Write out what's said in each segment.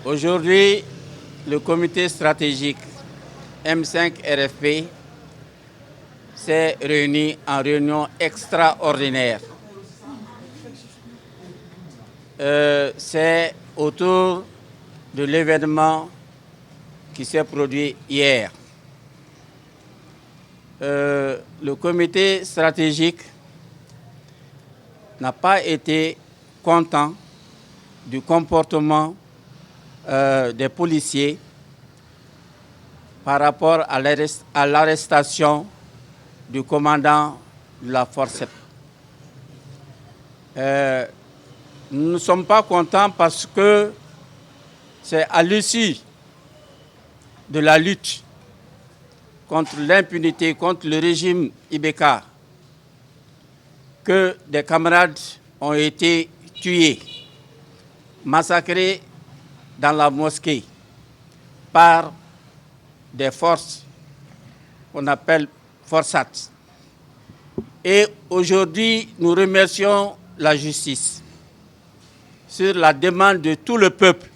Aujourd'hui, le comité stratégique M5 RFP s'est réuni en réunion extraordinaire. C'est autour de l'événement qui s'est produit hier. Le comité stratégique n'a pas été content du comportement des policiers par rapport à l'arrestation du commandant de la force. Nous ne sommes pas contents parce que c'est à l'issue de la lutte contre l'impunité, contre le régime Ibeka, que des camarades ont été tués, massacrés dans la mosquée par des forces qu'on appelle forçats. Et aujourd'hui, nous remercions la justice sur la demande de tout le peuple,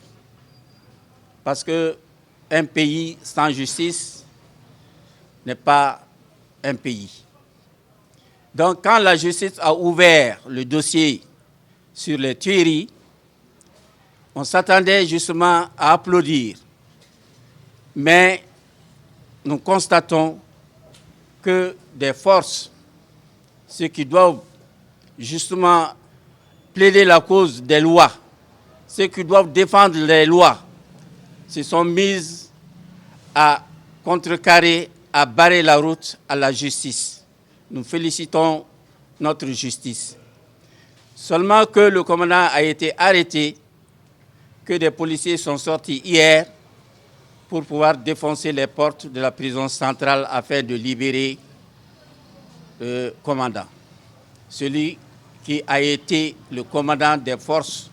parce qu'un pays sans justice n'est pas un pays. Donc, quand la justice a ouvert le dossier sur les tueries, on s'attendait justement à applaudir. Mais nous constatons que des forces, ceux qui doivent justement plaider la cause des lois, ceux qui doivent défendre les lois, se sont mises à contrecarrer, à barrer la route à la justice. Nous félicitons notre justice. Seulement que le commandant a été arrêté, que des policiers sont sortis hier pour pouvoir défoncer les portes de la prison centrale afin de libérer le commandant. Celui qui a été le commandant des forces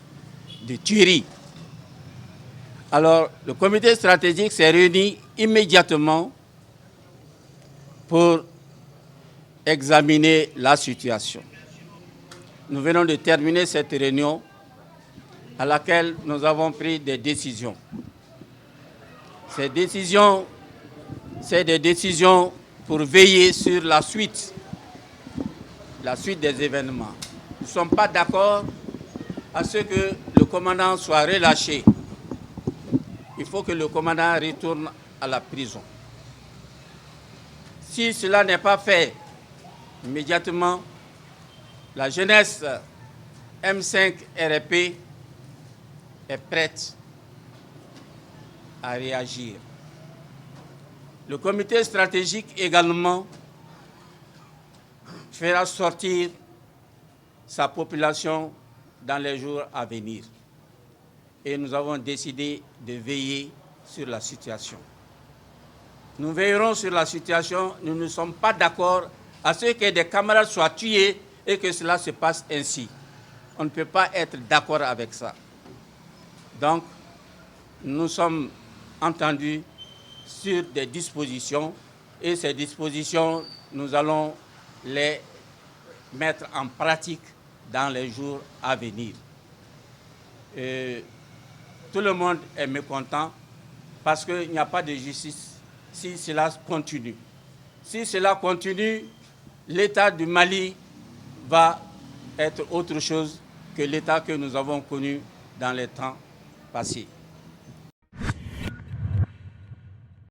de tuerie. Alors, le comité stratégique s'est réuni immédiatement pour examiner la situation. Nous venons de terminer cette réunion à laquelle nous avons pris des décisions. Ces décisions, c'est des décisions pour veiller sur la suite des événements. Nous ne sommes pas d'accord à ce que le commandant soit relâché. Il faut que le commandant retourne à la prison. Si cela n'est pas fait immédiatement, la jeunesse M5 RP est prête à réagir. Le comité stratégique également fera sortir sa population dans les jours à venir. Et nous avons décidé de veiller sur la situation. Nous veillerons sur la situation. Nous ne sommes pas d'accord à ce que des camarades soient tués et que cela se passe ainsi. On ne peut pas être d'accord avec ça. Donc, nous sommes entendus sur des dispositions et ces dispositions, nous allons les mettre en pratique dans les jours à venir. Tout le monde est mécontent parce qu'il n'y a pas de justice si cela continue. Si cela continue, l'État du Mali va être autre chose que l'État que nous avons connu dans les temps passés.